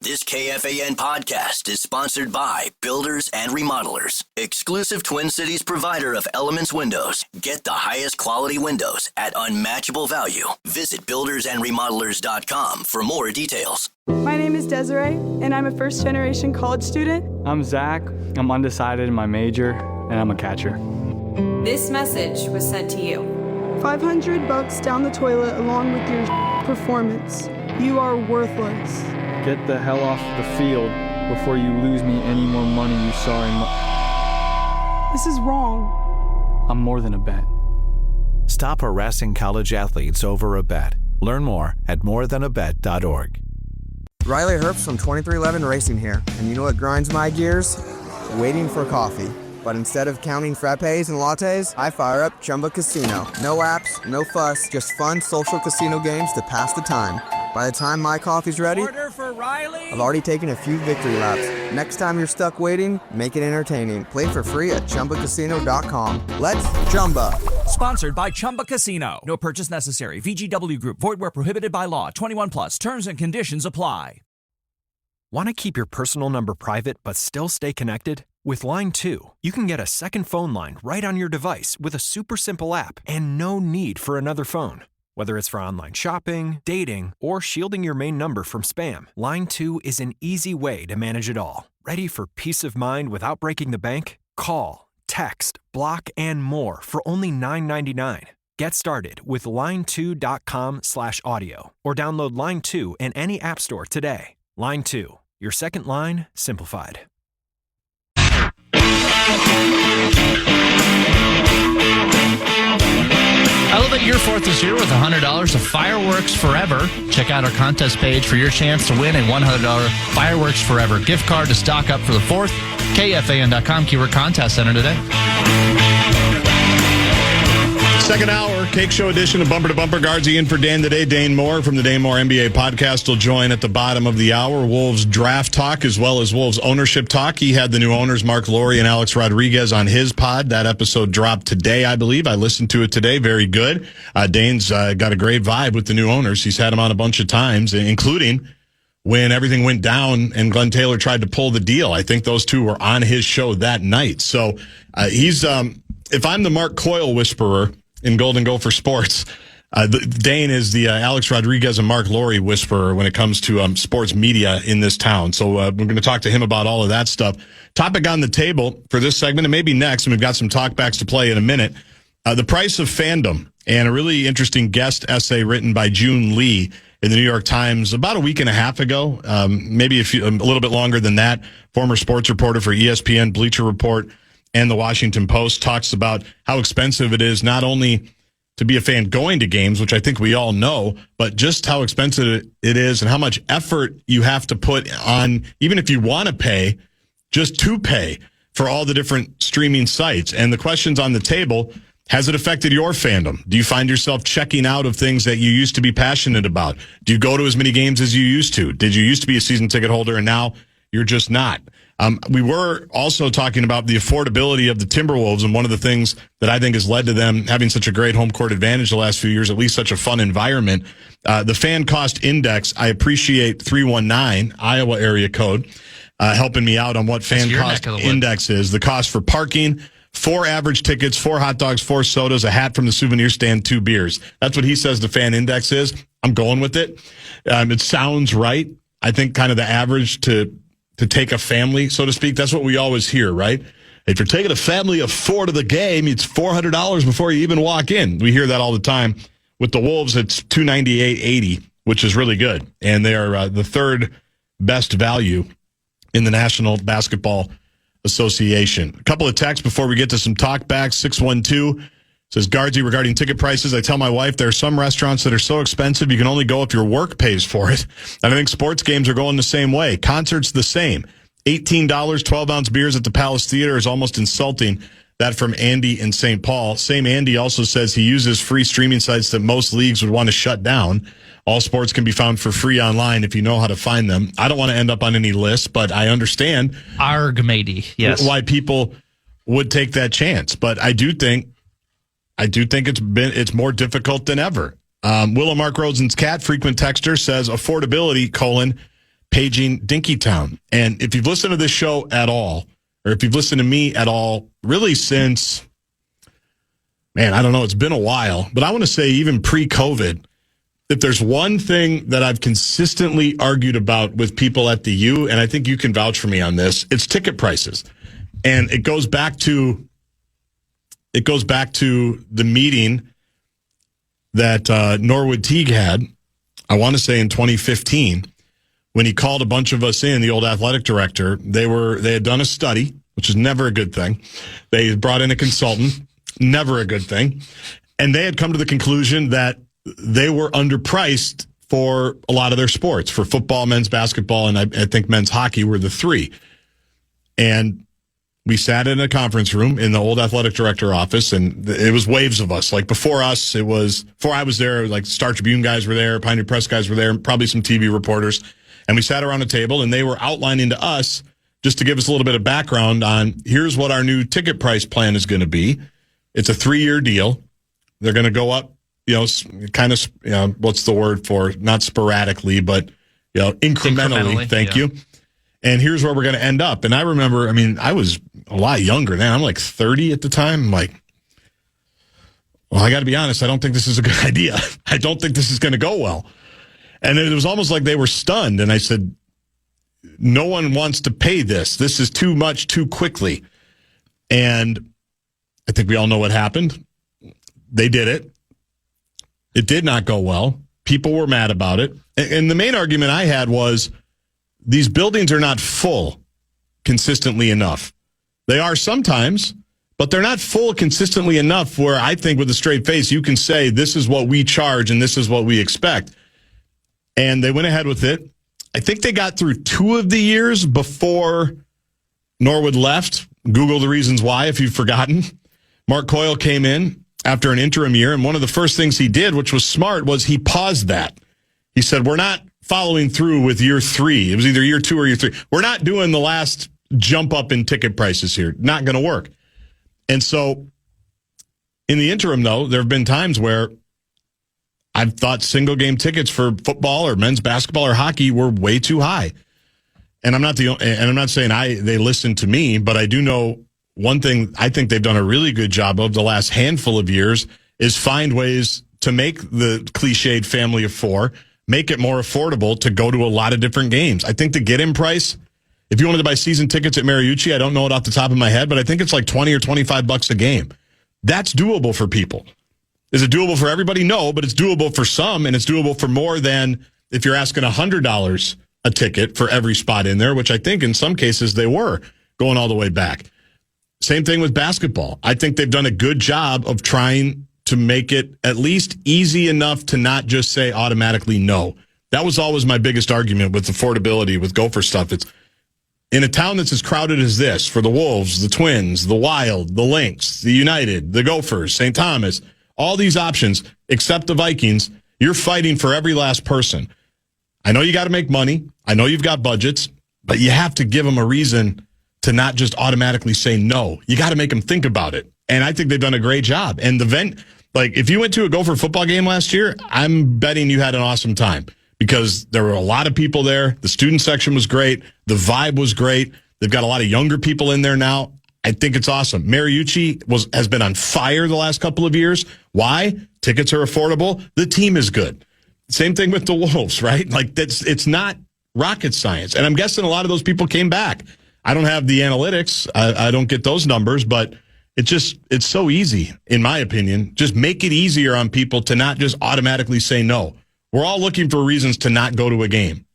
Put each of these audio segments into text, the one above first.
This KFAN podcast is sponsored by Builders and Remodelers, exclusive Twin Cities provider of Elements Windows. Get the highest quality windows at unmatchable value. Visit buildersandremodelers.com for more details. My name is Desiree, and I'm a first-generation college student. I'm Zach. I'm undecided in my major, and I'm a catcher. This message was sent to you. $500 down the toilet along with your performance. You are worthless. Get the hell off the field before you lose me any more money, you sorry This is wrong. I'm more than a bet. Stop harassing college athletes over a bet. Learn more at morethanabet.org. Riley Herbst from 2311 Racing here, and you know what grinds my gears? Waiting for coffee. But instead of counting frappes and lattes, I fire up Chumba Casino. No apps, no fuss, just fun social casino games to pass the time. By the time my coffee's ready, order for Riley. I've already taken a few victory laps. Next time you're stuck waiting, make it entertaining. Play for free at ChumbaCasino.com. Let's Chumba. Sponsored by Chumba Casino. No purchase necessary. VGW Group. Void where prohibited by law. 21 plus. Terms and conditions apply. Want to keep your personal number private but still stay connected? With Line 2, you can get a second phone line right on your device with a super simple app and no need for another phone. Whether it's for online shopping, dating, or shielding your main number from spam, Line 2 is an easy way to manage it all. Ready for peace of mind without breaking the bank? Call, text, block, and more for only $9.99. Get started with line2.com/audio or download Line 2 in any app store today. Line 2, your second line simplified. I love that your 4th is here with $100 of Fireworks Forever. Check out our contest page for your chance to win a $100 Fireworks Forever gift card to stock up for the 4th. KFAN.com, keyword contest center today. Second hour, Cake Show edition of Bumper to Bumper. Guardsy in for Dan today. Dane Moore from the Dane Moore NBA podcast will join at the bottom of the hour. Wolves draft talk as well as Wolves ownership talk. He had the new owners, Mark Laurie and Alex Rodriguez, on his pod. That episode dropped today, I believe. I listened to it today. Very good. Dane's got a great vibe with the new owners. He's had them on a bunch of times, including when everything went down and Glenn Taylor tried to pull the deal. I think those two were on his show that night. So he's, if I'm the Mark Coyle whisperer in Golden Gopher Sports, Dane is the Alex Rodriguez and Mark Laurie whisperer when it comes to sports media in this town. So we're going to talk to him about all of that stuff. Topic on the table for this segment, and maybe next, and we've got some talkbacks to play in a minute, the price of fandom, and a really interesting guest essay written by June Lee in the New York Times about a week and a half ago, maybe a little bit longer than that. Former sports reporter for ESPN, Bleacher Report, and the Washington Post, talks about how expensive it is not only to be a fan going to games, which I think we all know, but just how expensive it is and how much effort you have to put on, even if you want to pay, just to pay for all the different streaming sites. And the questions on the table, has it affected your fandom? Do you find yourself checking out of things that you used to be passionate about? Do you go to as many games as you used to? Did you used to be a season ticket holder and now you're just not? We were also talking about the affordability of the Timberwolves, and one of the things that I think has led to them having such a great home court advantage the last few years, at least such a fun environment. The fan cost index, I appreciate 319, Iowa area code, helping me out on what fan cost index is. The cost for parking, 4 average tickets, 4 hot dogs, 4 sodas, a hat from the souvenir stand, 2 beers. That's what he says the fan index is. I'm going with it. It sounds right. I think kind of the average to take a family, so to speak. That's what we always hear, right? If you're taking a family of 4 to the game, it's $400 before you even walk in. We hear that all the time. With the Wolves, it's $298.80, which is really good. And they are the third best value in the National Basketball Association. A couple of texts before we get to some talkbacks. 612 says, Guardsy, regarding ticket prices, I tell my wife there are some restaurants that are so expensive you can only go if your work pays for it. And I think sports games are going the same way. Concerts the same. $18, 12-ounce beers at the Palace Theater is almost insulting. That from Andy in St. Paul. Same Andy also says he uses free streaming sites that most leagues would want to shut down. All sports can be found for free online if you know how to find them. I don't want to end up on any list, but I understand yes, why people would take that chance. But I do think it's more difficult than ever. Willow Mark Rosen's cat, frequent texter, says affordability, paging Dinkytown. And if you've listened to this show at all, or if you've listened to me at all, really since, man, I don't know, it's been a while, but I want to say even pre-COVID, if there's one thing that I've consistently argued about with people at the U, and I think you can vouch for me on this, it's ticket prices. And it goes back to the meeting that Norwood Teague had, I want to say in 2015, when he called a bunch of us in, the old athletic director. They had done a study, which is never a good thing. They brought in a consultant, never a good thing. And they had come to the conclusion that they were underpriced for a lot of their sports, for football, men's basketball, and I think men's hockey were the three. And we sat in a conference room in the old athletic director office, and it was waves of us. Like before I was there, like Star Tribune guys were there, Pioneer Press guys were there, probably some TV reporters. And we sat around a table, and they were outlining to us, just to give us a little bit of background on, here's what our new ticket price plan is going to be. It's a 3-year deal. They're going to go up, kind of, what's the word for, not sporadically, but, incrementally. Thank you. And here's where we're going to end up. And I remember, I was a lot younger then. I'm like 30 at the time. I'm like, well, I got to be honest. I don't think this is a good idea. I don't think this is going to go well. And it was almost like they were stunned. And I said, no one wants to pay this. This is too much too quickly. And I think we all know what happened. They did it. It did not go well. People were mad about it. And the main argument I had was, these buildings are not full consistently enough. They are sometimes, but they're not full consistently enough where I think with a straight face, you can say, this is what we charge and this is what we expect. And they went ahead with it. I think they got through 2 of the years before Norwood left. Google the reasons why, if you've forgotten. Mark Coyle came in after an interim year, and one of the first things he did, which was smart, was he paused that. He said, we're not following through with year 3. It was either year 2 or year 3. We're not doing the last jump up in ticket prices here. Not going to work. And so in the interim, though, there have been times where I've thought single game tickets for football or men's basketball or hockey were way too high. And I'm not saying they listen to me, but I do know one thing I think they've done a really good job of the last handful of years is find ways to make the cliched family of 4, make it more affordable to go to a lot of different games. I think the get-in price, if you wanted to buy season tickets at Mariucci, I don't know it off the top of my head, but I think it's like $20 or $25 a game. That's doable for people. Is it doable for everybody? No, but it's doable for some, and it's doable for more than if you're asking $100 a ticket for every spot in there, which I think in some cases they were going all the way back. Same thing with basketball. I think they've done a good job of trying to make it at least easy enough to not just say automatically no. That was always my biggest argument with affordability, with Gopher stuff. It's in a town that's as crowded as this, for the Wolves, the Twins, the Wild, the Lynx, the United, the Gophers, St. Thomas, all these options, except the Vikings, you're fighting for every last person. I know you got to make money. I know you've got budgets, but you have to give them a reason to not just automatically say no. You got to make them think about it. And I think they've done a great job. And if you went to a Gopher football game last year, I'm betting you had an awesome time because there were a lot of people there. The student section was great. The vibe was great. They've got a lot of younger people in there now. I think it's awesome. Mariucci has been on fire the last couple of years. Why? Tickets are affordable. The team is good. Same thing with the Wolves, right? It's not rocket science. And I'm guessing a lot of those people came back. I don't have the analytics. I don't get those numbers, but it's so easy, in my opinion. Just make it easier on people to not just automatically say no. We're all looking for reasons to not go to a game.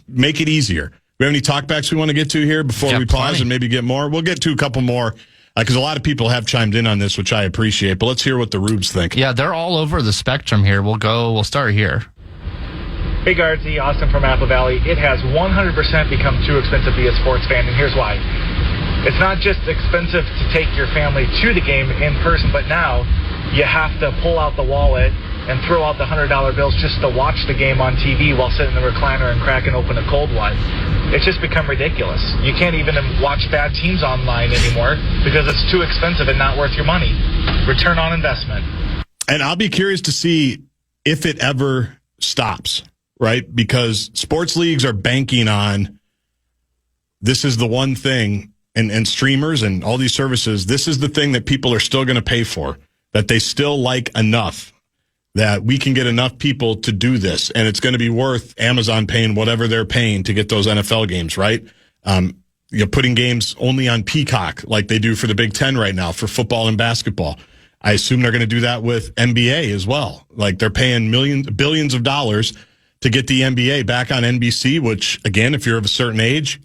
Make it easier. We have any talkbacks we want to get to here before we pause and maybe get more? We'll get to a couple more because a lot of people have chimed in on this, which I appreciate. But let's hear what the Rubes think. Yeah, they're all over the spectrum here. We'll start here. Hey, Guardsy, Austin from Apple Valley. It has 100% become too expensive to be a sports fan, and here's why. It's not just expensive to take your family to the game in person, but now you have to pull out the wallet and throw out the $100 bills just to watch the game on TV while sitting in the recliner and cracking open a cold one. It's just become ridiculous. You can't even watch bad teams online anymore because it's too expensive and not worth your money. Return on investment. And I'll be curious to see if it ever stops. right? Because sports leagues are banking on this is the one thing, and streamers and all these services, this is the thing that people are still going to pay for, that they still like enough, that we can get enough people to do this, and it's going to be worth Amazon paying whatever they're paying to get those NFL games, right? Putting games only on Peacock like they do for the Big Ten right now for football and basketball. I assume they're going to do that with NBA as well. Like they're paying billions of dollars to get the NBA back on NBC, which, again, if you're of a certain age,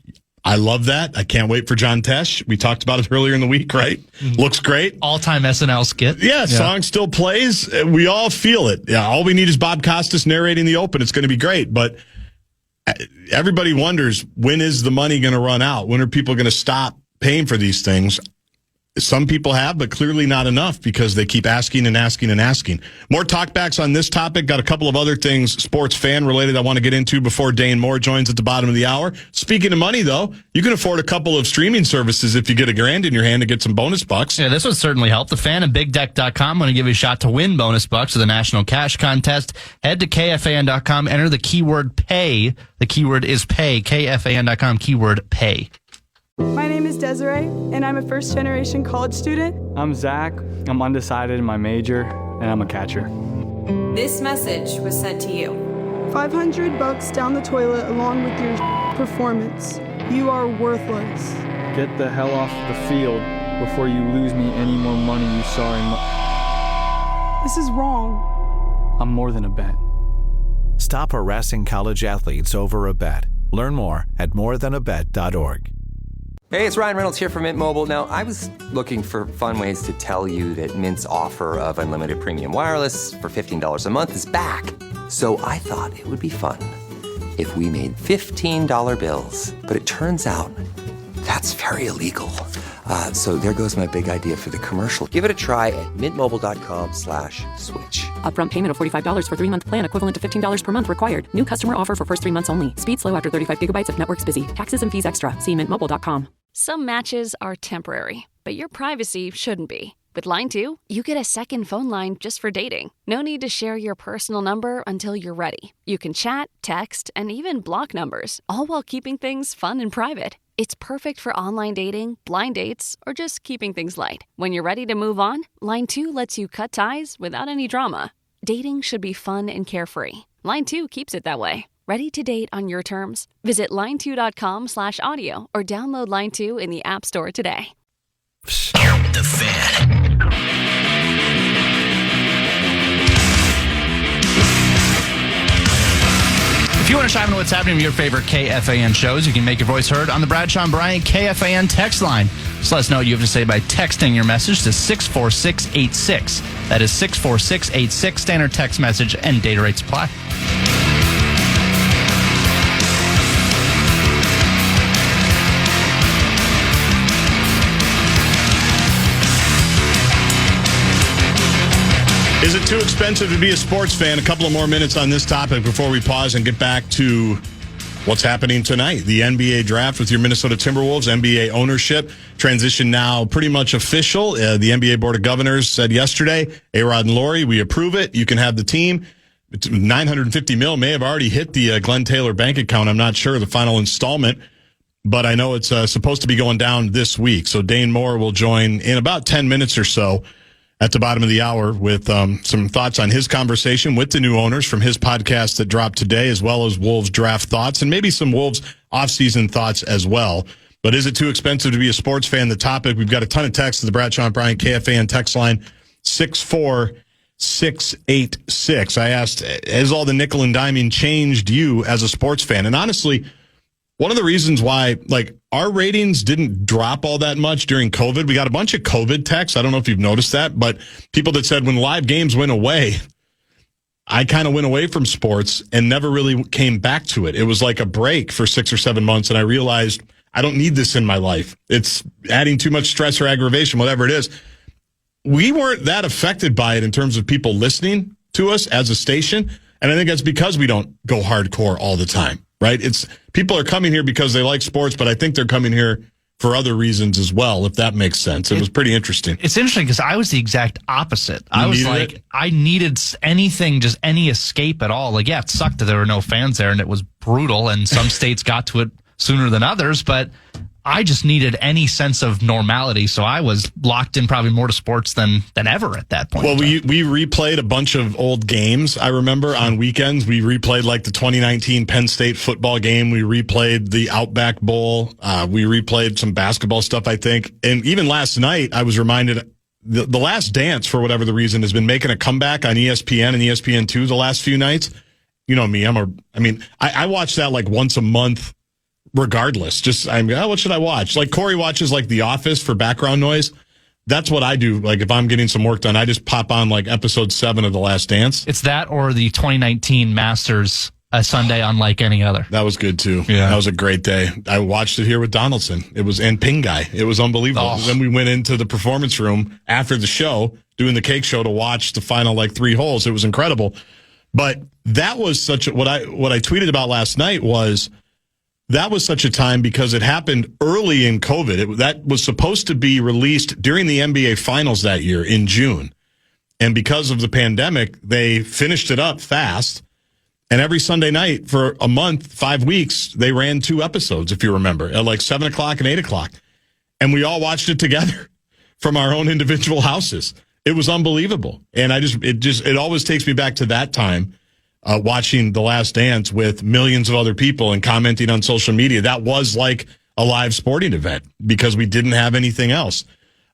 I love that. I can't wait for John Tesh. We talked about it earlier in the week, right? Mm-hmm. Looks great. All-time SNL skit. Yeah, song still plays. We all feel it. Yeah, all we need is Bob Costas narrating the Open. It's going to be great. But everybody wonders, when is the money going to run out? When are people going to stop paying for these things? Some people have, but clearly not enough because they keep asking and asking and asking. More talkbacks on this topic. Got a couple of other things sports fan related I want to get into before Dane Moore joins at the bottom of the hour. Speaking of money, though, you can afford a couple of streaming services if you get $1,000 in your hand to get some bonus bucks. Yeah, this would certainly help. The fan and BigDeck.com want to give you a shot to win bonus bucks with the National Cash Contest. Head to KFAN.com, enter the keyword pay. The keyword is pay. KFAN.com, keyword pay. My name is Desiree, and I'm a first-generation college student. I'm Zach. I'm undecided in my major, and I'm a catcher. This message was sent to you. $500 down the toilet along with your performance. You are worthless. Get the hell off the field before you lose me any more money, you sorry This is wrong. I'm more than a bet. Stop harassing college athletes over a bet. Learn more at morethanabet.org. Hey, it's Ryan Reynolds here from Mint Mobile. Now, I was looking for fun ways to tell you that Mint's offer of unlimited premium wireless for $15 a month is back. So I thought it would be fun if we made $15 bills. But it turns out that's very illegal. So there goes my big idea for the commercial. Give it a try at mintmobile.com/switch. Upfront payment of $45 for 3-month plan, equivalent to $15 per month required. New customer offer for first 3 months only. Speed slow after 35 gigabytes if network's busy. Taxes and fees extra. See mintmobile.com. Some matches are temporary, but your privacy shouldn't be. With Line 2, you get a second phone line just for dating. No need to share your personal number until you're ready. You can chat, text, and even block numbers, all while keeping things fun and private. It's perfect for online dating, blind dates, or just keeping things light. When you're ready to move on, Line 2 lets you cut ties without any drama. Dating should be fun and carefree. Line 2 keeps it that way. Ready to date on your terms? Visit line2.com/audio or download Line 2 in the App Store today. The Fan. If you want to chime in what's happening with your favorite KFAN shows, you can make your voice heard on the Bradshaw and Bryant KFAN text line. Just let us know what you have to say by texting your message to 64686. That is 64686. Standard text message and data rates apply. Is it too expensive to be a sports fan? A couple of more minutes on this topic before we pause and get back to what's happening tonight. The NBA draft with your Minnesota Timberwolves, NBA ownership transition now pretty much official. The NBA Board of Governors said yesterday, A-Rod and Lori, we approve it. You can have the team. $950 million may have already hit the Glenn Taylor bank account. I'm not sure the final installment, but I know it's supposed to be going down this week. So Dane Moore will join in about 10 minutes or so at the bottom of the hour with some thoughts on his conversation with the new owners from his podcast that dropped today, as well as Wolves draft thoughts and maybe some Wolves offseason thoughts as well. But is it too expensive to be a sports fan? The topic, we've got a ton of texts to the Bradshaw and Bryant KFAN text line 64686. I asked, has all the nickel and diming changed you as a sports fan? And honestly, one of the reasons why, like, our ratings didn't drop all that much during COVID, we got a bunch of COVID texts. I don't know if you've noticed that, but people that said when live games went away, I kind of went away from sports and never really came back to it. It was like a break for 6 or 7 months, and I realized I don't need this in my life. It's adding too much stress or aggravation, whatever it is. We weren't that affected by it in terms of people listening to us as a station, and I think that's because we don't go hardcore all the time. Right? It's people are coming here because they like sports, but I think they're coming here for other reasons as well, if that makes sense. It was pretty interesting. It's interesting because I was the exact opposite. You I was needed like, it? I needed anything, just any escape at all. Like, yeah, it sucked that there were no fans there and it was brutal and some states got to it sooner than others, but I just needed any sense of normality. So I was locked in probably more to sports than ever at that point. Well, we replayed a bunch of old games. I remember on weekends, we replayed like the 2019 Penn State football game. We replayed the Outback Bowl. We replayed some basketball stuff, I think. And even last night, I was reminded the Last Dance, for whatever the reason, has been making a comeback on ESPN and ESPN2 the last few nights. You know me, I watch that like once a month. Regardless, what should I watch? Like Corey watches like The Office for background noise. That's what I do. Like if I'm getting some work done, I just pop on like episode 7 of The Last Dance. It's that or the 2019 Masters, a Sunday unlike any other. That was good too. Yeah. That was a great day. I watched it here with Donaldson. And Pinguy. It was unbelievable. Oh. Then we went into the performance room after the show, doing the cake show, to watch the final like 3 holes. It was incredible. But that was what I tweeted about last night was, that was such a time because it happened early in COVID. That was supposed to be released during the NBA Finals that year in June. And because of the pandemic, they finished it up fast. And every Sunday night for a month, 5 weeks, they ran 2 episodes, if you remember, at like 7 o'clock and 8 o'clock. And we all watched it together from our own individual houses. It was unbelievable. And it always takes me back to that time. Watching The Last Dance with millions of other people and commenting on social media. That was like a live sporting event because we didn't have anything else.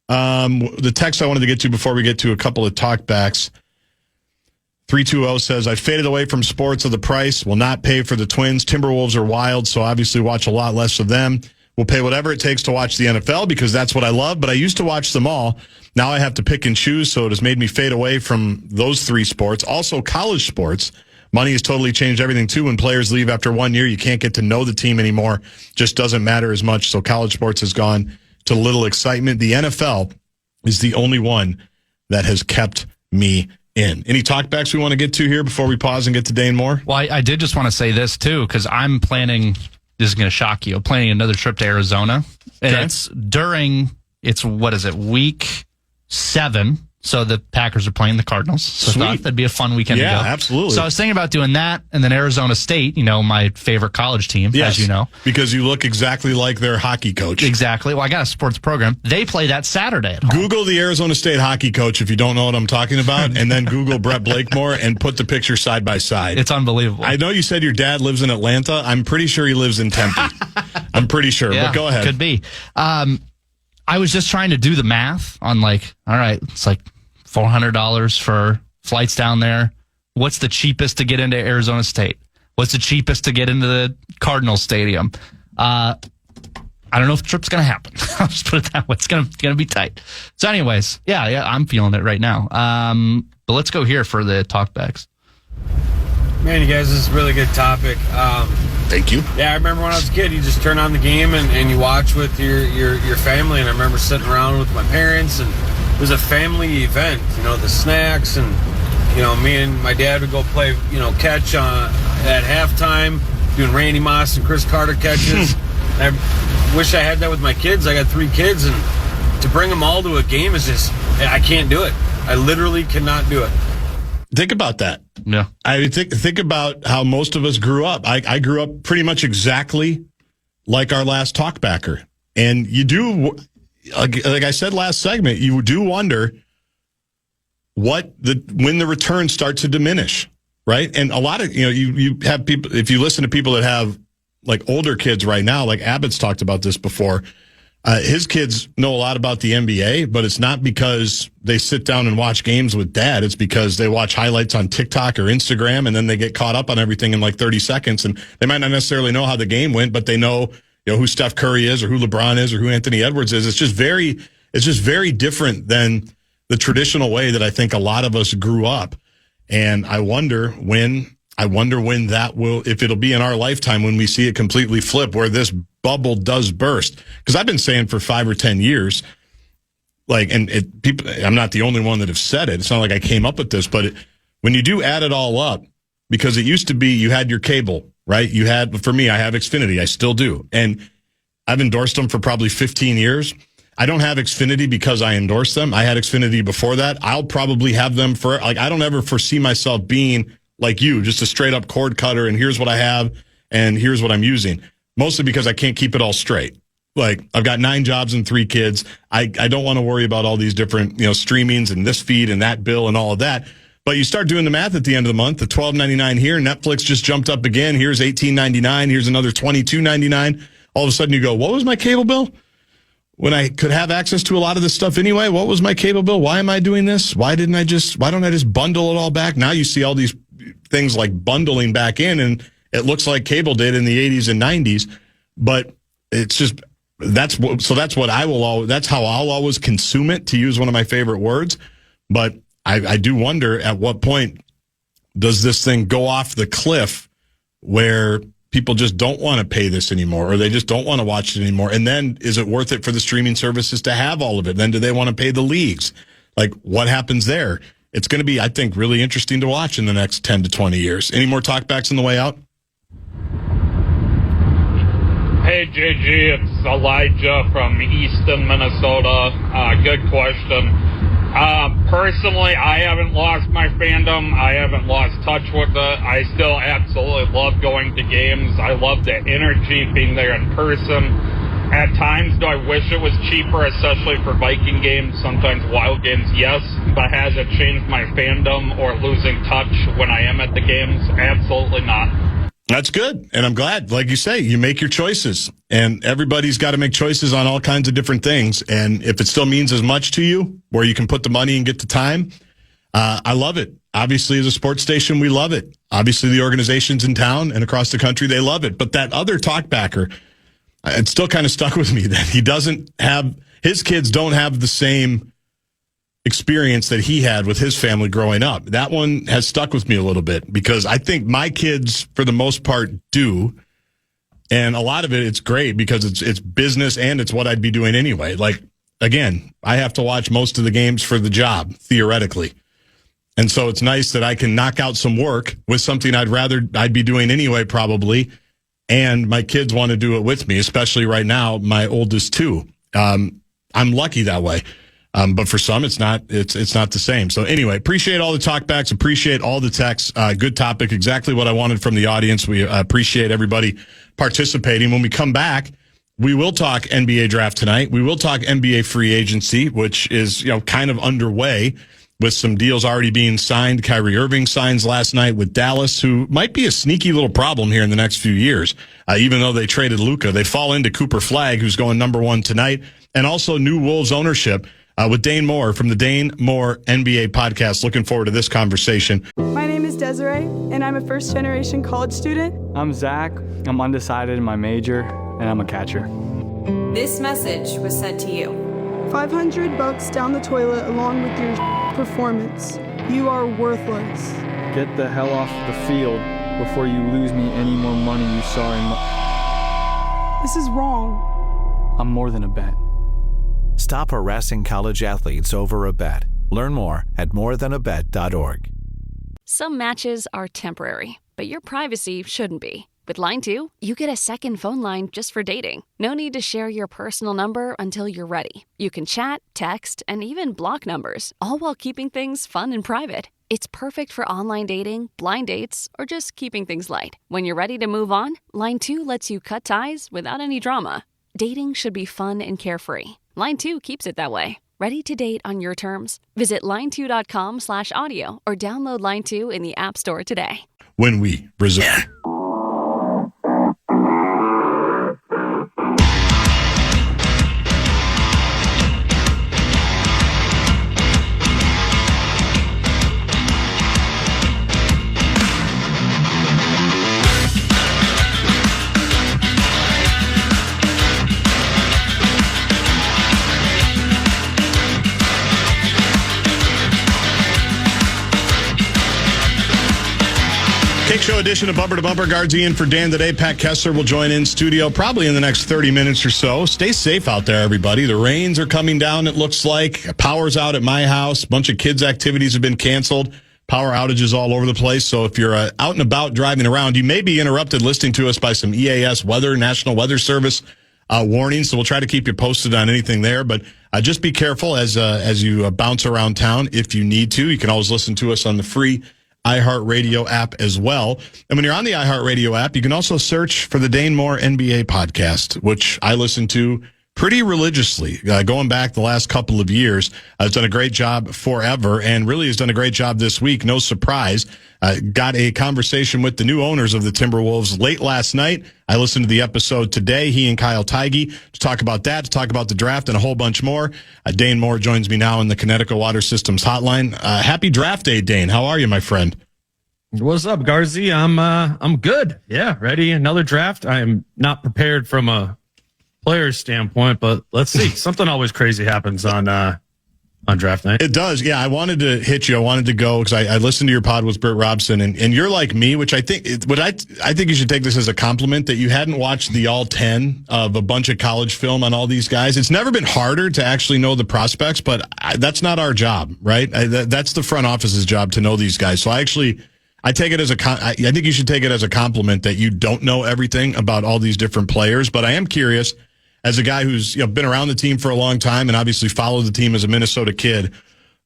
The text I wanted to get to before we get to a couple of talkbacks. 320 says, I faded away from sports of the price. Will not pay for the Twins. Timberwolves are wild, so obviously watch a lot less of them. Will pay whatever it takes to watch the NFL because that's what I love, but I used to watch them all. Now I have to pick and choose, so it has made me fade away from those 3 sports. Also college sports. Money has totally changed everything, too. When players leave after 1 year, you can't get to know the team anymore. Just doesn't matter as much. So college sports has gone to little excitement. The NFL is the only one that has kept me in. Any talkbacks we want to get to here before we pause and get to Dane Moore? Well, I did just want to say this, too, because I'm planning, this is going to shock you, I'm planning another trip to Arizona. And it's during, week 7. So the Packers are playing the Cardinals. So I thought that'd be a fun weekend to go. Yeah, absolutely. So I was thinking about doing that, and then Arizona State, my favorite college team, as you know. Because you look exactly like their hockey coach. Exactly. Well, I got a sports program. They play that Saturday at home. Google the Arizona State hockey coach if you don't know what I'm talking about, and then Google Brett Blakemore and put the picture side by side. It's unbelievable. I know you said your dad lives in Atlanta. I'm pretty sure he lives in Tempe. I'm pretty sure, yeah, but go ahead. Could be. I was just trying to do the math on all right, it's like $400 for flights down there. What's the cheapest to get into Arizona State? What's the cheapest to get into the Cardinals Stadium? I don't know if the trip's going to happen. I'll just put it that way. It's going to be tight. So anyways, yeah, I'm feeling it right now. But let's go here for the talkbacks. Man, you guys, this is a really good topic. Thank you. Yeah, I remember when I was a kid, you just turn on the game and you watch with your family. And I remember sitting around with my parents, and it was a family event. The snacks, and me and my dad would go play catch at halftime, doing Randy Moss and Chris Carter catches. I wish I had that with my kids. I got 3 kids, and to bring them all to a game is just, I can't do it. I literally cannot do it. Think about that. Yeah. I think about how most of us grew up. I grew up pretty much exactly like our last talkbacker. And you do, like I said last segment, you do wonder when the returns start to diminish, right? And a lot of, you have people, if you listen to people that have like older kids right now, like Abbott's talked about this before, his kids know a lot about the NBA, but it's not because they sit down and watch games with dad. It's because they watch highlights on TikTok or Instagram, and then they get caught up on everything in like 30 seconds. And they might not necessarily know how the game went, but they know, who Steph Curry is or who LeBron is or who Anthony Edwards is. It's just very different than the traditional way that I think a lot of us grew up. And I wonder when that will, if it'll be in our lifetime when we see it completely flip, where this bubble does burst. Because I've been saying for 5 or 10 years, I'm not the only one that have said it. It's not like I came up with this, but when you do add it all up, because it used to be you had your cable, right? For me, I have Xfinity. I still do. And I've endorsed them for probably 15 years. I don't have Xfinity because I endorse them. I had Xfinity before that. I'll probably have them for, like, I don't ever foresee myself being like you, just a straight up cord cutter, and here's what I have, and here's what I'm using. Mostly because I can't keep it all straight. Like, I've got 9 jobs and 3 kids. I don't want to worry about all these different, streamings and this feed and that bill and all of that. But you start doing the math at the end of the month, the $12.99 here, Netflix just jumped up again. Here's $18.99. Here's another $22.99. All of a sudden you go, what was my cable bill? When I could have access to a lot of this stuff anyway, what was my cable bill? Why am I doing this? Why don't I just bundle it all back? Now you see all these things like bundling back in, and it looks like cable did in the 80s and 90s, but it's just, that's how I'll always consume it, to use one of my favorite words. But I do wonder, at what point does this thing go off the cliff where people just don't want to pay this anymore, or they just don't want to watch it anymore? And then is it worth it for the streaming services to have all of it? Then do they want to pay the leagues? Like, what happens there? It's going to be, I think, really interesting to watch in the next 10 to 20 years. Any more talkbacks on the way out? Hey, JG, it's Elijah from Easton, Minnesota. Good question. Personally, I haven't lost my fandom. I haven't lost touch with it. I still absolutely love going to games. I love the energy, being there in person. At times, do I wish it was cheaper, especially for Viking games, sometimes Wild games? Yes. But has it changed my fandom or losing touch when I am at the games? Absolutely not. That's good. And I'm glad, like you say, you make your choices, and everybody's got to make choices on all kinds of different things. And if it still means as much to you, where you can put the money and get the time, I love it. Obviously, as a sports station, we love it. Obviously, the organizations in town and across the country, they love it. But that other talkbacker, it still kind of stuck with me that he doesn't have, his kids don't have the same experience that he had with his family growing up. That one has stuck with me a little bit, because I think my kids, for the most part, do. And a lot of it, it's great because it's business and it's what I'd be doing anyway. Like, again, I have to watch most of the games for the job, theoretically. And so it's nice that I can knock out some work with something I'd be doing anyway, probably. And my kids want to do it with me, especially right now, my oldest too. I'm lucky that way. But for some, it's not the same. So anyway, appreciate all the talkbacks, appreciate all the texts. Good topic, exactly what I wanted from the audience. We appreciate everybody participating. When we come back, we will talk NBA draft tonight. We will talk NBA free agency, which is, kind of underway with some deals already being signed. Kyrie Irving signs last night with Dallas, who might be a sneaky little problem here in the next few years. Even though they traded Luka, they fall into Cooper Flagg, who's going number 1 tonight, and also new Wolves ownership. With Dane Moore from the Dane Moore NBA podcast. Looking forward to this conversation. My name is Desiree, and I'm a first-generation college student. I'm Zach. I'm undecided in my major, and I'm a catcher. This message was sent to you. $500 down the toilet along with your performance. You are worthless. Get the hell off the field before you lose me any more money, you sorry This is wrong. I'm more than a bet. Stop harassing college athletes over a bet. Learn more at morethanabet.org. Some matches are temporary, but your privacy shouldn't be. With Line 2, you get a second phone line just for dating. No need to share your personal number until you're ready. You can chat, text, and even block numbers, all while keeping things fun and private. It's perfect for online dating, blind dates, or just keeping things light. When you're ready to move on, Line 2 lets you cut ties without any drama. Dating should be fun and carefree. Line 2 keeps it that way. Ready to date on your terms? Visit line2.com/audio or download Line 2 in the App Store today. When we resume. Show edition of Bumper to Bumper. Guards in for Dan today. Pat Kessler will join in studio probably in the next 30 minutes or so. Stay safe out there, everybody. The rains are coming down, it looks like. Power's out at my house. A bunch of kids' activities have been canceled. Power outages all over the place. So if you're out and about driving around, you may be interrupted listening to us by some EAS weather, National Weather Service warnings, so we'll try to keep you posted on anything there. But just be careful as you bounce around town if you need to. You can always listen to us on the free iHeartRadio app as well. And when you're on the iHeartRadio app, you can also search for the Dane Moore NBA podcast, which I listen to pretty religiously, going back the last couple of years. It's done a great job forever and really has done a great job this week. No surprise. Got a conversation with the new owners of the Timberwolves late last night. I listened to the episode today, he and Kyle Teige, to talk about that, to talk about the draft and a whole bunch more. Dane Moore joins me now in the Connecticut Water Systems hotline. Happy draft day, Dane. How are you, my friend? What's up, Garzi? I'm good. Yeah, ready. Another draft. I am not prepared from a player's standpoint, but let's see. Something always crazy happens on draft night. It does. Yeah, I wanted to hit you. I wanted to go because I listened to your pod with Britt Robson, and you're like me, which I think you should take this as a compliment that you hadn't watched the all 10 of a bunch of college film on all these guys. It's never been harder to actually know the prospects, but that's not our job, right? That's the front office's job to know these guys. So I take it as I think you should take it as a compliment that you don't know everything about all these different players, but I am curious. As a guy who's been around the team for a long time and obviously followed the team as a Minnesota kid,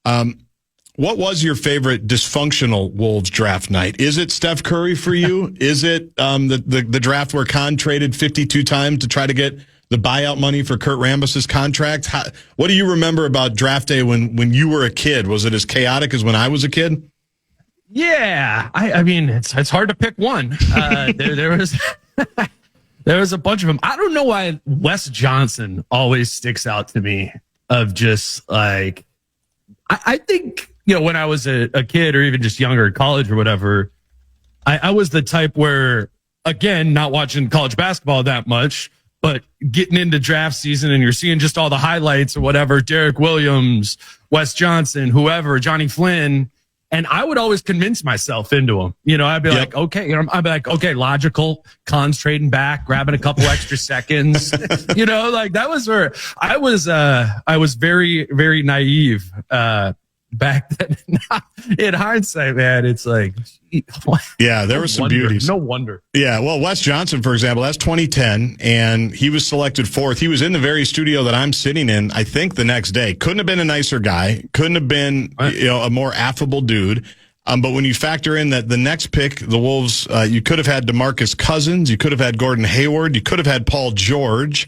what was your favorite dysfunctional Wolves draft night? Is it Steph Curry for you? Is it the draft where Kahn traded 52 times to try to get the buyout money for Kurt Rambis's contract? What do you remember about draft day when you were a kid? Was it as chaotic as when I was a kid? Yeah, I mean it's hard to pick one. There was. There was a bunch of them. I don't know why Wes Johnson always sticks out to me of just like, I think, when I was a kid or even just younger, college or whatever, I was the type where, again, not watching college basketball that much, but getting into draft season and you're seeing just all the highlights or whatever, Derek Williams, Wes Johnson, whoever, Johnny Flynn. And I would always convince myself into them. I'd be like, okay, logical. Khan's trading back, grabbing a couple extra seconds. That was where I was very, very naive back then. In hindsight, man, it's like, yeah, there were some beauties. No wonder. Yeah, well, Wes Johnson, for example, that's 2010, and he was selected 4th. He was in the very studio that I'm sitting in, I think, the next day. Couldn't have been a nicer guy. Couldn't have been, a more affable dude. But when you factor in that the next pick, the Wolves, you could have had DeMarcus Cousins, you could have had Gordon Hayward, you could have had Paul George.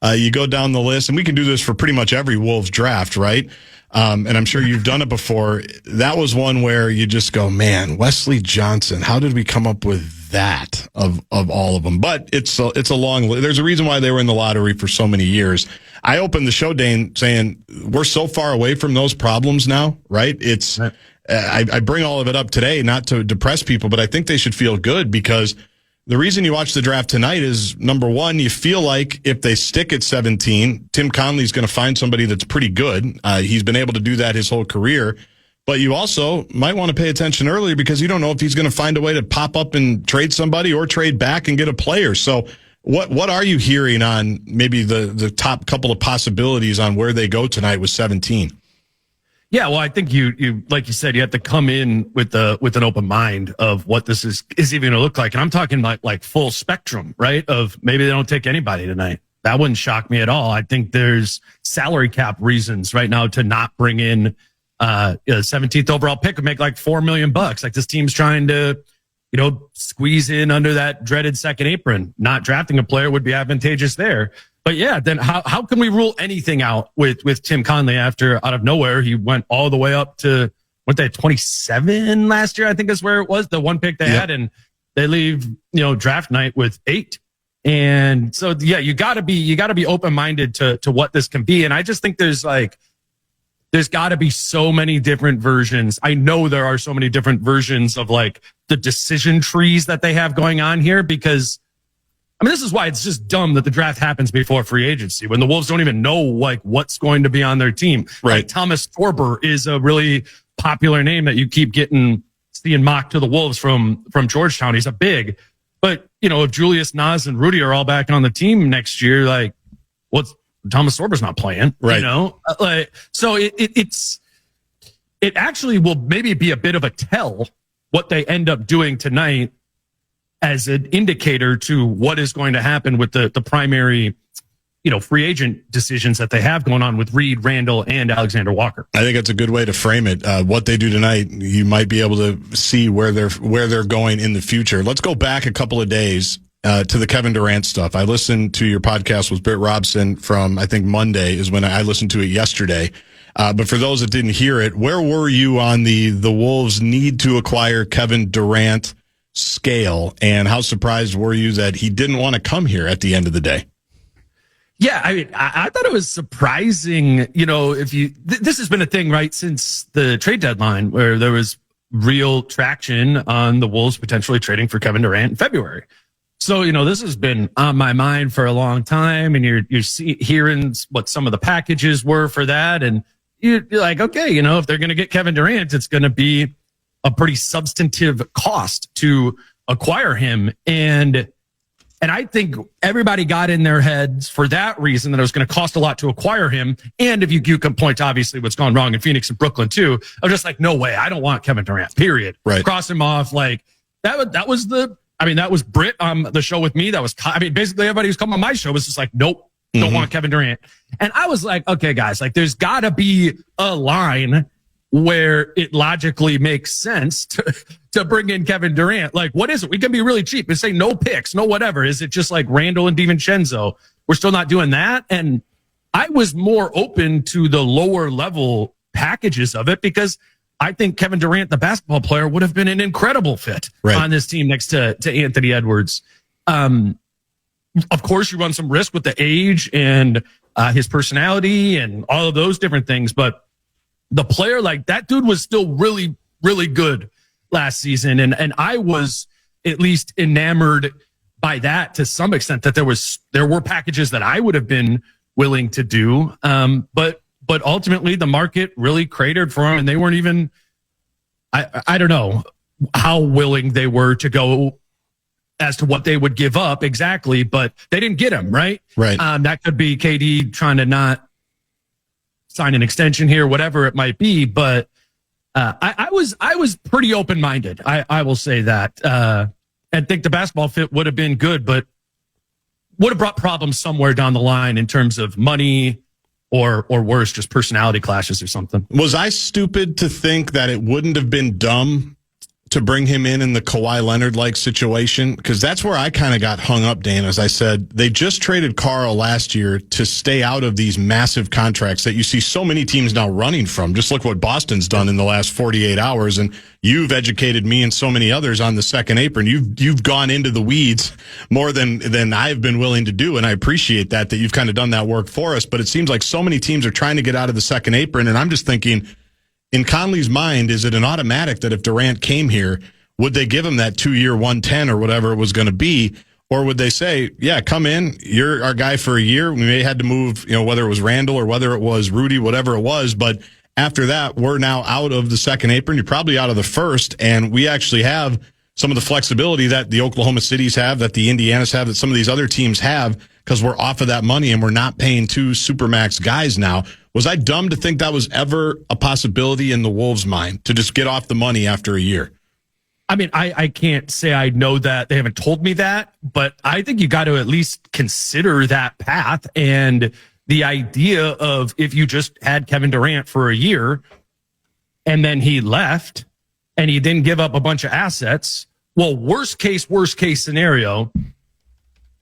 You go down the list, and we can do this for pretty much every Wolves draft, right? And I'm sure you've done it before. That was one where you just go, man, Wesley Johnson, how did we come up with that of all of them? But it's a long, there's a reason why they were in the lottery for so many years. I opened the show, Dane, saying we're so far away from those problems now, right? I bring all of it up today, not to depress people, but I think they should feel good because the reason you watch the draft tonight is, number one, you feel like if they stick at 17, Tim Conley's going to find somebody that's pretty good. He's been able to do that his whole career. But you also might want to pay attention earlier because you don't know if he's going to find a way to pop up and trade somebody or trade back and get a player. So what are you hearing on maybe the top couple of possibilities on where they go tonight with 17? Yeah, well, I think you like you said, you have to come in with an open mind of what this is even going to look like. And I'm talking like full spectrum, right? Of maybe they don't take anybody tonight. That wouldn't shock me at all. I think there's salary cap reasons right now to not bring in a 17th overall pick and make like $4 million. Like this team's trying to, squeeze in under that dreaded second apron. Not drafting a player would be advantageous there. But yeah, then how can we rule anything out with Tim Conley after out of nowhere he went all the way up to 27 last year, I think is where it was, the one pick they had, and they leave draft night with 8. And so yeah, you gotta be open-minded to what this can be. And I just think there's gotta be so many different versions. I know there are so many different versions of like the decision trees that they have going on here because this is why it's just dumb that the draft happens before free agency when the Wolves don't even know like what's going to be on their team. Right. Like Thomas Torber is a really popular name that you keep seeing mocked to the Wolves from Georgetown. He's a big, but if Julius Naz and Rudy are all back on the team next year, like Thomas Torber's not playing, right? So it actually will maybe be a bit of a tell what they end up doing tonight as an indicator to what is going to happen with the primary free agent decisions that they have going on with Reed, Randall, and Alexander Walker. I think that's a good way to frame it. What they do tonight, you might be able to see where they're going in the future. Let's go back a couple of days to the Kevin Durant stuff. I listened to your podcast with Britt Robson from, I think, Monday is when I listened to it yesterday. But for those that didn't hear it, where were you on the Wolves need to acquire Kevin Durant scale, and how surprised were you that he didn't want to come here at the end of the day? Yeah, I mean, I thought it was surprising, this has been a thing, right, since the trade deadline where there was real traction on the Wolves potentially trading for Kevin Durant in February. So, this has been on my mind for a long time, and you're hearing what some of the packages were for that, and you're like, okay, if they're going to get Kevin Durant, it's going to be a pretty substantive cost to acquire him. And I think everybody got in their heads for that reason that it was going to cost a lot to acquire him. And if you can point to obviously what's gone wrong in Phoenix and Brooklyn too, I was just like, no way, I don't want Kevin Durant, period. Right. Cross him off. Like that was Britt on the show with me. Basically everybody who's come on my show was just like, nope, don't want Kevin Durant. And I was like, okay, guys, like there's gotta be a line where it logically makes sense to bring in Kevin Durant. Like, what is it? We can be really cheap and say no picks, no whatever. Is it just like Randall and DiVincenzo? We're still not doing that. And I was more open to the lower level packages of it because I think Kevin Durant, the basketball player, would have been an incredible fit on this team next to Anthony Edwards. Of course, you run some risk with the age and his personality and all of those different things, but the player, like that dude was still really, really good last season. And I was at least enamored by that to some extent, that there were packages that I would have been willing to do. But ultimately the market really cratered for him, and they weren't even, I don't know how willing they were to go as to what they would give up exactly, but they didn't get him, right? Right. That could be KD trying to not sign an extension here, whatever it might be. But I was pretty open-minded. I will say that. And think the basketball fit would have been good, but would have brought problems somewhere down the line in terms of money or worse, just personality clashes or something. Was I stupid to think that it wouldn't have been dumb to bring him in the Kawhi Leonard-like situation? Because that's where I kind of got hung up, Dan. As I said, they just traded Karl last year to stay out of these massive contracts that you see so many teams now running from. Just look what Boston's done in the last 48 hours, and you've educated me and so many others on the second apron. You've gone into the weeds more than I've been willing to do, and I appreciate that you've kind of done that work for us. But it seems like so many teams are trying to get out of the second apron, and I'm just thinking, in Conley's mind, is it an automatic that if Durant came here, would they give him that 2-year 110 or whatever it was going to be? Or would they say, yeah, come in, you're our guy for a year. We may have had to move, whether it was Randall or whether it was Rudy, whatever it was. But after that, we're now out of the second apron. You're probably out of the first. And we actually have some of the flexibility that the Oklahoma Cities have, that the Indianas have, that some of these other teams have, because we're off of that money and we're not paying 2 Supermax guys now. Was I dumb to think that was ever a possibility in the Wolves' mind, to just get off the money after a year? I mean, I can't say I know that. They haven't told me that, but I think you got to at least consider that path. And the idea of, if you just had Kevin Durant for a year and then he left and he didn't give up a bunch of assets, well, worst case scenario,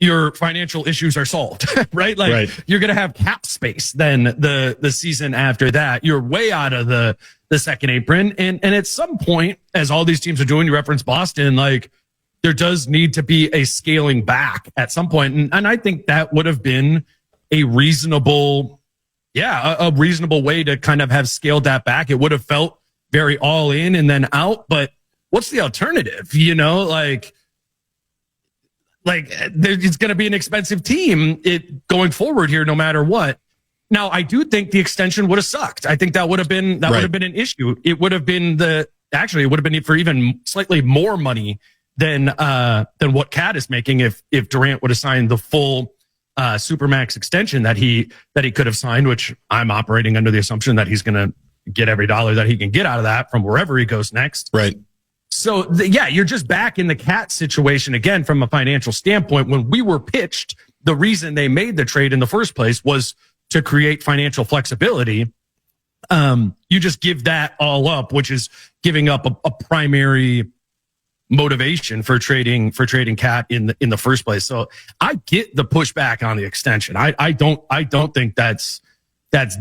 your financial issues are solved, right? Like You're going to have cap space then the season after that. You're way out of the second apron. And at some point, as all these teams are doing, you reference Boston, like there does need to be a scaling back at some point. And I think that would have been a reasonable way to kind of have scaled that back. It would have felt very all in and then out, but what's the alternative? It's going to be an expensive team going forward here, no matter what. Now, I do think the extension would have sucked. I think that would have been an issue. It would have been it would have been for even slightly more money than what Cat is making if Durant would have signed the full Supermax extension that he could have signed, which I'm operating under the assumption that he's going to get every dollar that he can get out of that from wherever he goes next. Right. So, you're just back in the Cat situation again from a financial standpoint. When we were pitched the reason they made the trade in the first place was to create financial flexibility. You just give that all up, which is giving up a primary motivation for trading Cat in the first place. So I get the pushback on the extension. I don't think that's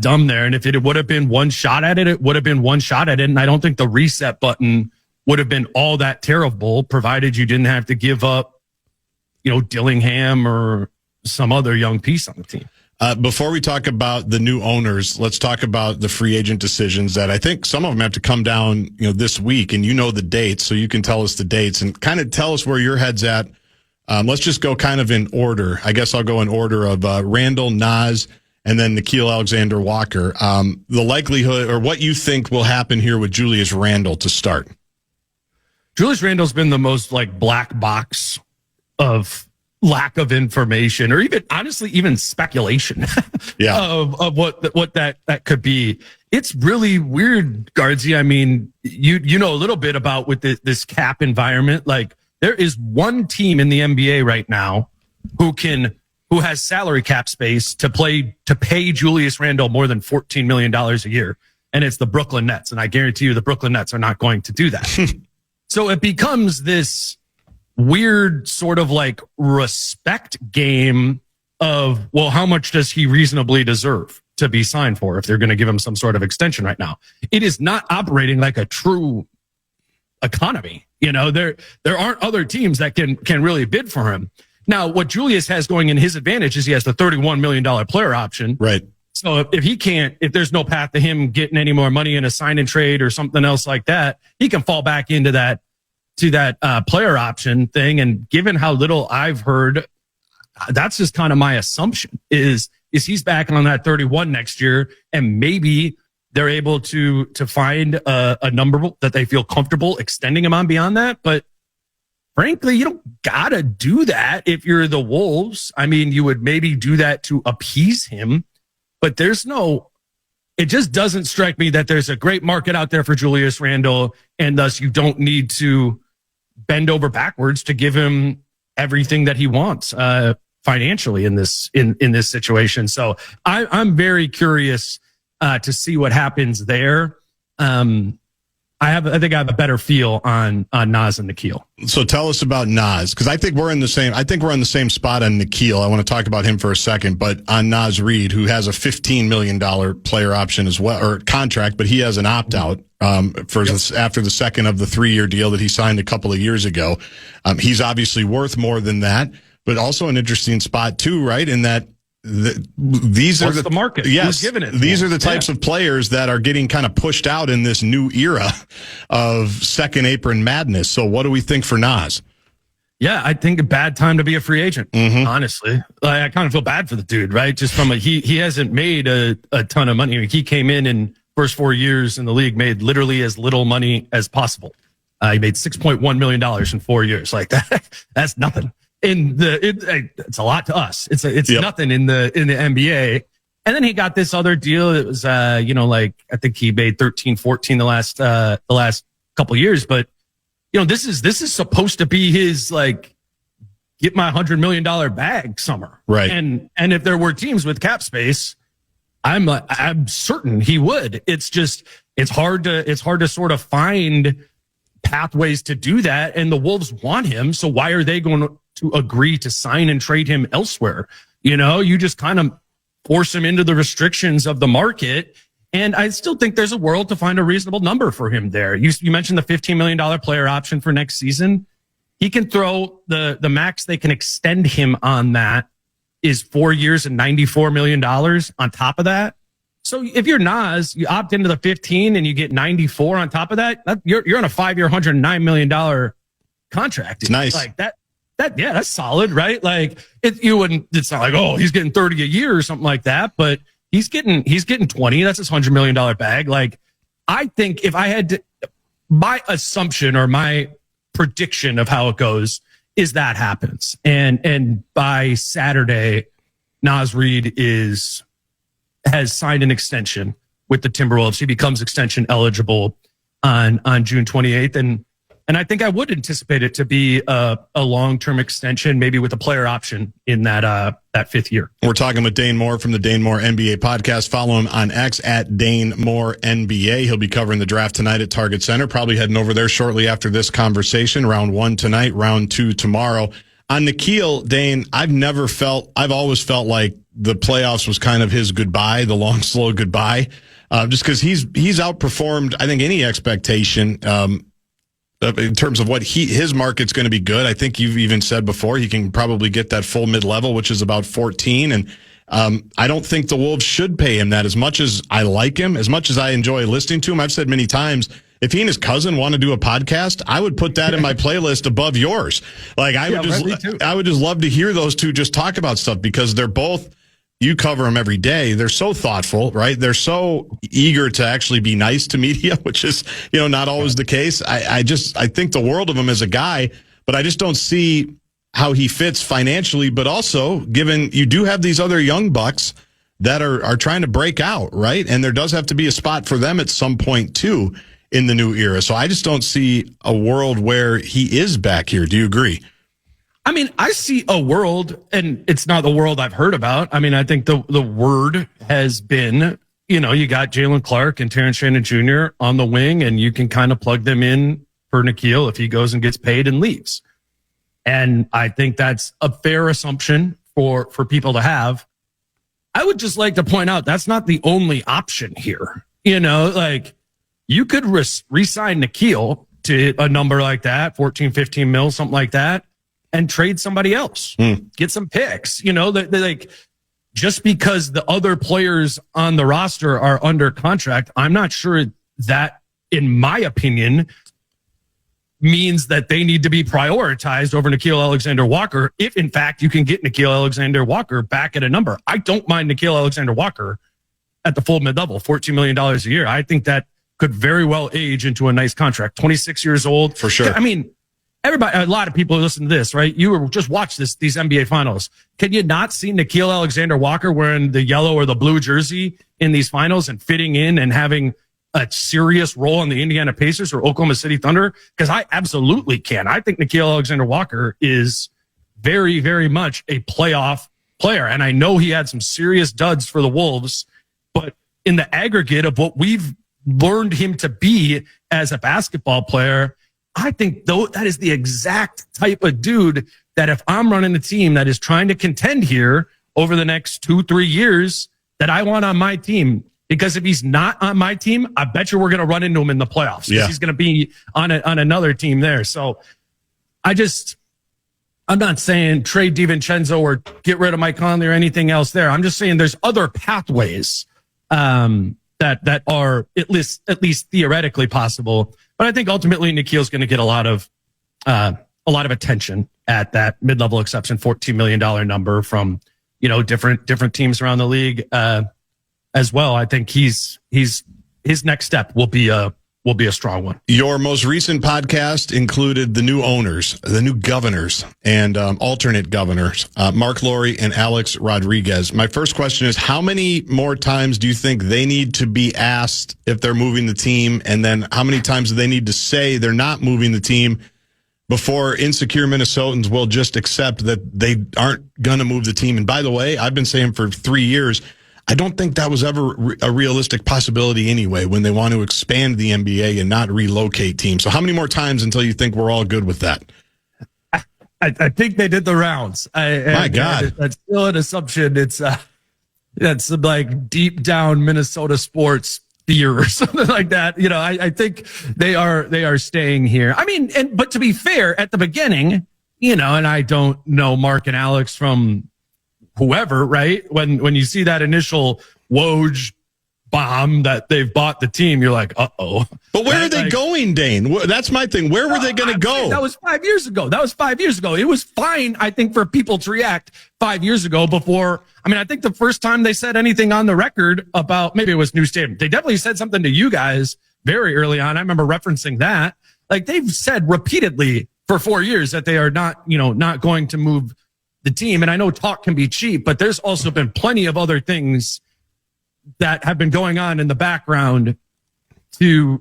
dumb there. And if it would have been one shot at it, it would have been one shot at it. And I don't think the reset button would have been all that terrible, provided you didn't have to give up, Dillingham or some other young piece on the team. Before we talk about the new owners, let's talk about the free agent decisions that I think some of them have to come down, this week. And the dates, so you can tell us the dates and kind of tell us where your head's at. Let's just go kind of in order. I guess I'll go in order of Randall, Nas, and then Nickeil Alexander-Walker. The likelihood or what you think will happen here with Julius Randle to start. Julius Randle's been the most black box of lack of information, or even honestly, even speculation of what that could be. It's really weird, Guardsy. I mean, you know a little bit about with this cap environment. Like, there is one team in the NBA right now who has salary cap space to pay Julius Randle more than $14 million a year, and it's the Brooklyn Nets. And I guarantee you, the Brooklyn Nets are not going to do that. So it becomes this weird sort of respect game of, well, how much does he reasonably deserve to be signed for if they're going to give him some sort of extension right now? It is not operating like a true economy. There aren't other teams that can really bid for him. Now, what Julius has going in his advantage is he has the $31 million player option. Right. So if there's no path to him getting any more money in a sign and trade or something else like that, he can fall back into that player option thing. And given how little I've heard, that's just kind of my assumption is he's back on that 31 next year, and maybe they're able to find a number that they feel comfortable extending him on beyond that. But frankly, you don't gotta do that if you're the Wolves. I mean, you would maybe do that to appease him, but it just doesn't strike me that there's a great market out there for Julius Randle, and thus you don't need to bend over backwards to give him everything that he wants financially in this situation. So I'm very curious to see what happens there. I think I have a better feel on Nas and Nickeil. So tell us about Nas, because I think we're on the same spot on Nickeil. I want to talk about him for a second, but on Nas Reed, who has a $15 million player option as well, or contract, but he has an opt out after the second of the 3-year deal that he signed a couple of years ago. He's obviously worth more than that, but also an interesting spot too, right? In that these are the market. Yes, giving it these are the types of players that are getting kind of pushed out in this new era of second apron madness. So what do we think for Nas? Yeah, I think a bad time to be a free agent, honestly. I kind of feel bad for the dude, right? Just from he hasn't made a ton of money. I mean, he came in first 4 years in the league, made literally as little money as possible. He made $6.1 million in 4 years. Like that, that's nothing. It's a lot to us. It's nothing in the NBA. And then he got this other deal. It was, I think he made 13, 14 the last couple of years. But, this is supposed to be his, get my $100 million bag summer. Right. And if there were teams with cap space, I'm certain he would. It's just, it's hard to sort of find pathways to do that. And the Wolves want him. So why are they going to agree to sign and trade him elsewhere? You just kind of force him into the restrictions of the market. And I still think there's a world to find a reasonable number for him there. You mentioned the $15 million player option for next season. He can throw the max they can extend him on that is 4 years and $94 million on top of that. So if you're Nas, you opt into the 15 and you get 94 on top of that, you're on a 5-year, $109 million contract. It's nice. Like that, that's solid, right? Like it's not like, oh, he's getting 30 a year or something like that, but he's getting 20. That's his $100 million bag. Like, I think if I had to, my assumption or my prediction of how it goes is that happens. And by Saturday, Nas Reed has signed an extension with the Timberwolves. He becomes extension eligible on June 28th. And And I think I would anticipate it to be a long-term extension, maybe with a player option in that 5th year. We're talking with Dane Moore from the Dane Moore NBA podcast. Follow him on X at Dane Moore NBA. He'll be covering the draft tonight at Target Center, probably heading over there shortly after this conversation. Round 1 tonight, round 2 tomorrow. On Nickeil, Dane, I've always felt like the playoffs was kind of his goodbye, the long, slow goodbye, just because he's outperformed, I think, any expectation in terms of what his market's going to be good. I think you've even said before he can probably get that full mid-level, which is about 14. And I don't think the Wolves should pay him that. As much as I like him, as much as I enjoy listening to him, I've said many times, if he and his cousin want to do a podcast, I would put that in my playlist above yours. Like I would just love to hear those two just talk about stuff, because they're both, you cover them every day. They're so thoughtful, right? They're so eager to actually be nice to media, which is, not always the case. I think the world of him as a guy, but I just don't see how he fits financially, but also given you do have these other young bucks that are trying to break out, right? And there does have to be a spot for them at some point too in the new era. So I just don't see a world where he is back here. Do you agree? I mean, I see a world, and it's not the world I've heard about. I mean, I think the word has been, you got Jalen Clark and Terrence Shannon Jr. on the wing, and you can kind of plug them in for Nickeil if he goes and gets paid and leaves. And I think that's a fair assumption for people to have. I would just like to point out that's not the only option here. You could re-sign Nickeil to a number like that, 14, 15 mil, something like that, and trade somebody else, get some picks, just because the other players on the roster are under contract. I'm not sure that, in my opinion, means that they need to be prioritized over Nickeil Alexander-Walker. If in fact you can get Nickeil Alexander-Walker back at a number, I don't mind Nickeil Alexander-Walker at the full mid-level, $14 million a year. I think that could very well age into a nice contract. 26 years old. For sure. I mean, a lot of people who listen to this, right? You were just watch these NBA finals. Can you not see Nickeil Alexander-Walker wearing the yellow or the blue jersey in these finals and fitting in and having a serious role in the Indiana Pacers or Oklahoma City Thunder? Because I absolutely can. I think Nickeil Alexander-Walker is very, very much a playoff player. And I know he had some serious duds for the Wolves, but in the aggregate of what we've learned him to be as a basketball player, I think that is the exact type of dude that if I'm running a team that is trying to contend here over the next 2-3 years, that I want on my team. Because if he's not on my team, I bet you we're going to run into him in the playoffs. Yeah. He's going to be on another team there. So I'm not saying trade DiVincenzo or get rid of Mike Conley or anything else there. I'm just saying there's other pathways that are at least theoretically possible. But I think ultimately Nickeil's going to get a lot of attention at that mid-level exception, $14 million number from, different teams around the league, as well. I think his next step will be a strong one. Your most recent podcast included the new owners, the new governors, and alternate governors, Mark Lowry and Alex Rodriguez. My first question is, how many more times do you think they need to be asked if they're moving the team? And then how many times do they need to say they're not moving the team before insecure Minnesotans will just accept that they aren't going to move the team? And by the way, I've been saying for 3 years, I don't think that was ever a realistic possibility anyway when they want to expand the NBA and not relocate teams. So how many more times until you think we're all good with that? I think they did the rounds. My God. That's still an assumption. That's some like deep down Minnesota sports fear or something like that. I think they are staying here. I mean, but to be fair, at the beginning, and I don't know Mark and Alex from whoever, right? When you see that initial Woj bomb that they've bought the team, you're like, uh-oh. But where are they going, Dane? That's my thing. Where were they going to go? That was 5 years ago. It was fine, I think, for people to react 5 years ago before. I mean, I think the first time they said anything on the record about, maybe it was New Stadium. They definitely said something to you guys very early on. I remember referencing that. Like, they've said repeatedly for 4 years that they are not going to move the team. And I know talk can be cheap, but there's also been plenty of other things that have been going on in the background to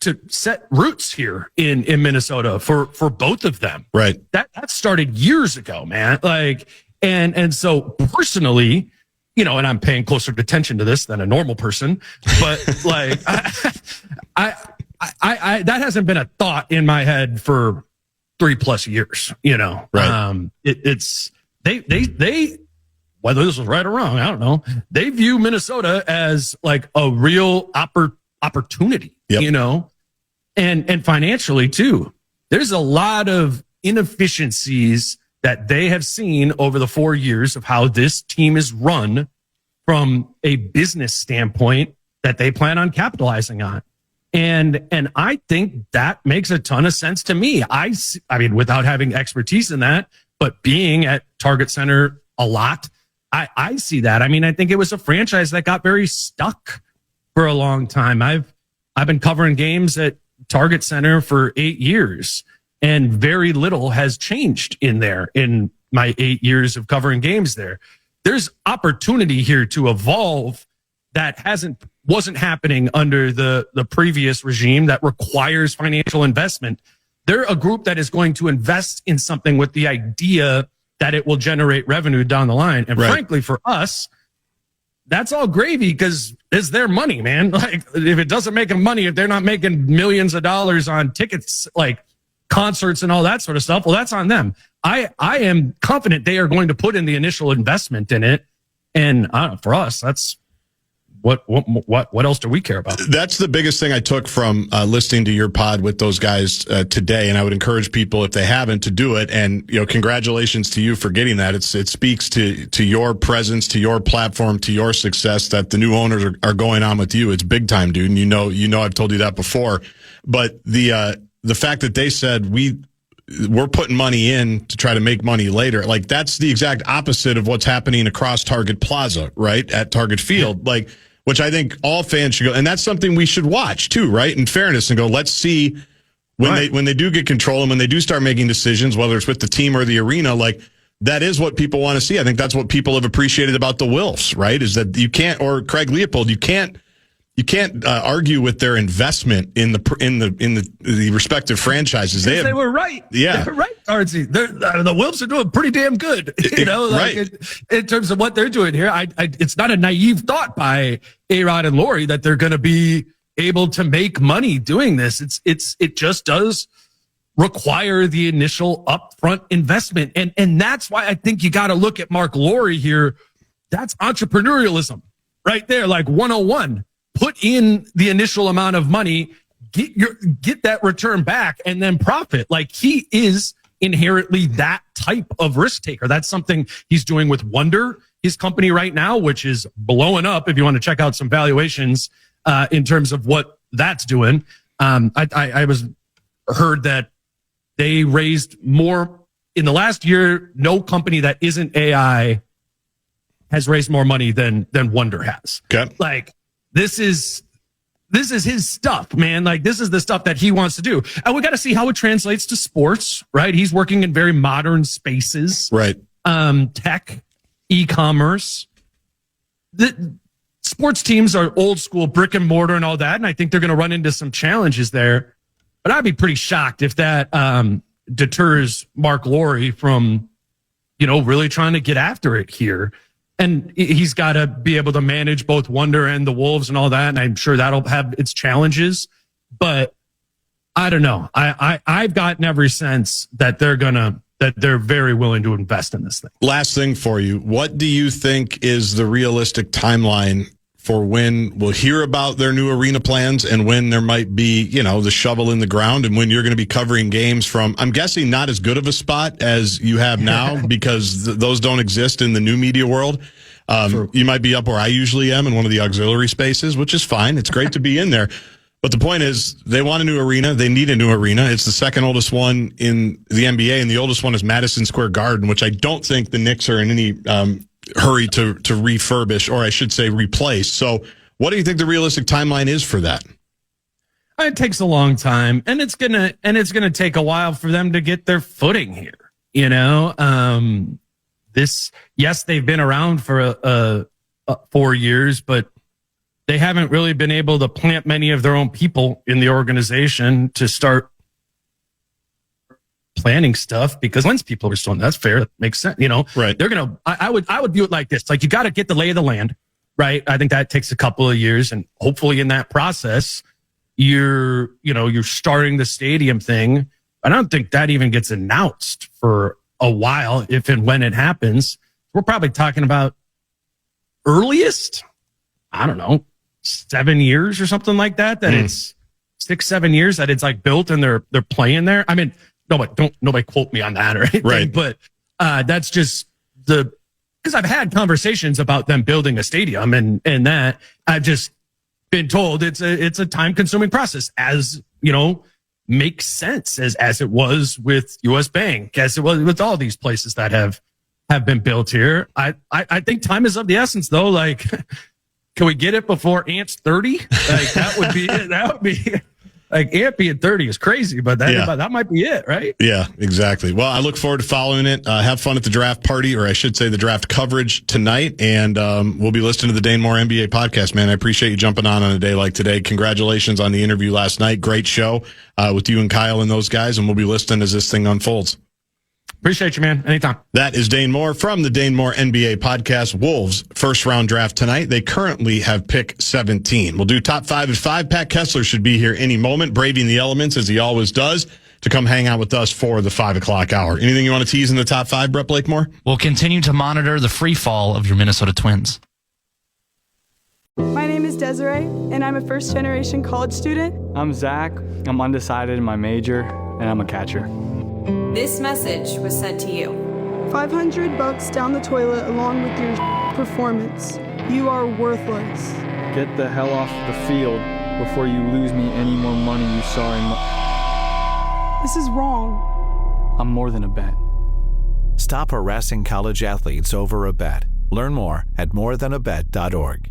to set roots here in Minnesota for both of them. Right. That started years ago, man. Like, and so personally, you know, and I'm paying closer attention to this than a normal person, but like, I that hasn't been a thought in my head for 3+ years, you know. Right. It's they whether this was right or wrong, I don't know. They view Minnesota as like a real opportunity, you know, and financially too. There's a lot of inefficiencies that they have seen over the 4 years of how this team is run from a business standpoint that they plan on capitalizing on. And I think that makes a ton of sense to me. I mean, without having expertise in that, but being at Target Center a lot, I see that. I mean, I think it was a franchise that got very stuck for a long time. I've been covering games at Target Center for 8 years, and very little has changed in there in my 8 years of covering games there. There's opportunity here to evolve that wasn't happening under the previous regime that requires financial investment. They're a group that is going to invest in something with the idea that it will generate revenue down the line. And frankly, for us, that's all gravy because it's their money, man. Like, if it doesn't make them money, if they're not making millions of dollars on tickets, like concerts and all that sort of stuff, well, that's on them. I am confident they are going to put in the initial investment in it. And for us, that's what else do we care about? That's the biggest thing I took from listening to your pod with those guys today. And I would encourage people, if they haven't, to do it. And, you know, congratulations to you for getting that. It speaks to your presence, to your platform, to your success that the new owners are going on with you. It's big time, dude. And you know, I've told you that before, but the fact that they said we're putting money in to try to make money later, like that's the exact opposite of what's happening across Target Plaza, right? At Target Field, like, which I think all fans should go. And that's something we should watch too, right? In fairness, and go, let's see when they do get control and when they do start making decisions, whether it's with the team or the arena, like that is what people want to see. I think that's what people have appreciated about the Wilfs, right? Is that you can't, or Craig Leopold, you can't argue with their investment in the respective franchises. They were right. Yeah, they're right, Artsy. The Wilfs are doing pretty damn good, you know, like in terms of what they're doing here. It's not a naive thought by A-Rod and Lori that they're going to be able to make money doing this. It just does require the initial upfront investment, and that's why I think you got to look at Mark Lori here. That's entrepreneurialism right there, like 101. Put in the initial amount of money, get that return back, and then profit. Like, he is inherently that type of risk taker. That's something he's doing with Wonder, his company right now, which is blowing up. If you want to check out some valuations in terms of what that's doing, I heard that they raised more in the last year. No company that isn't AI has raised more money than Wonder has. Okay, like. This is his stuff, man. Like, this is the stuff that he wants to do. And we got to see how it translates to sports, right? He's working in very modern spaces, right? Tech, e-commerce. The sports teams are old school brick and mortar and all that. And I think they're going to run into some challenges there. But I'd be pretty shocked if that deters Mark Lori from, you know, really trying to get after it here. And he's got to be able to manage both Wonder and the Wolves and all that. And I'm sure that'll have its challenges. But I don't know. I've gotten every sense that they're very willing to invest in this thing. Last thing for you. What do you think is the realistic timeline for when we'll hear about their new arena plans and when there might be, you know, the shovel in the ground and when you're going to be covering games from, I'm guessing, not as good of a spot as you have now because those don't exist in the new media world. You might be up where I usually am in one of the auxiliary spaces, which is fine. It's great to be in there. But the point is, they want a new arena. They need a new arena. It's the second oldest one in the NBA, and the oldest one is Madison Square Garden, which I don't think the Knicks are in any hurry to refurbish, or I should say replace. So what do you think the realistic timeline is for that? It takes a long time, and it's gonna take a while for them to get their footing here. You know, yes, they've been around for 4 years, but they haven't really been able to plant many of their own people in the organization to start planning stuff, because once people are still, that's fair. That makes sense. Right. They're going to, I would view it like this. Like, you got to get the lay of the land, right? I think that takes a couple of years, and hopefully in that process, you're starting the stadium thing. I don't think that even gets announced for a while, if and when it happens. We're probably talking about earliest, I don't know, 7 years or something like that. It's 6-7 years that it's like built and they're playing there. I mean, nobody quote me on that or anything, right? But that's just because I've had conversations about them building a stadium, and that I've just been told it's a time consuming process, as makes sense as it was with US Bank, as it was with all these places that have been built here. I think time is of the essence, though. Like, can we get it before Ant's 30? Like, that would be like, Ant being 30 is crazy, but that might be it, right? Yeah, exactly. Well, I look forward to following it. Have fun at the draft party, or I should say the draft coverage tonight. And we'll be listening to the Dane Moore NBA podcast, man. I appreciate you jumping on a day like today. Congratulations on the interview last night. Great show with you and Kyle and those guys. And we'll be listening as this thing unfolds. Appreciate you, man. Anytime. That is Dane Moore from the Dane Moore NBA podcast. Wolves first round draft tonight. They currently have pick 17. We'll do top 5 at 5. Pat Kessler should be here any moment, braving the elements as he always does, to come hang out with us for the 5 o'clock hour. Anything you want to tease in the top 5, Brett Blakemore? We'll continue to monitor the free fall of your Minnesota Twins. My name is Desiree, and I'm a first-generation college student. I'm Zach. I'm undecided in my major, and I'm a catcher. This message was sent to you. $500 down the toilet along with your performance. You are worthless. Get the hell off the field before you lose me any more money, you sorry This is wrong. I'm more than a bet. Stop harassing college athletes over a bet. Learn more at morethanabet.org.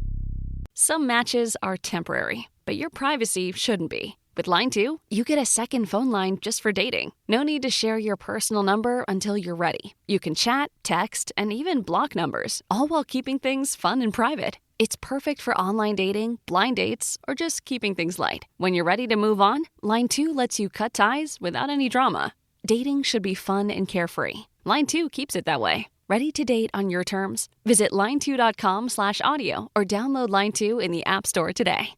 Some matches are temporary, but your privacy shouldn't be. With Line 2, you get a second phone line just for dating. No need to share your personal number until you're ready. You can chat, text, and even block numbers, all while keeping things fun and private. It's perfect for online dating, blind dates, or just keeping things light. When you're ready to move on, Line 2 lets you cut ties without any drama. Dating should be fun and carefree. Line 2 keeps it that way. Ready to date on your terms? Visit line2.com/audio or download Line 2 in the App Store today.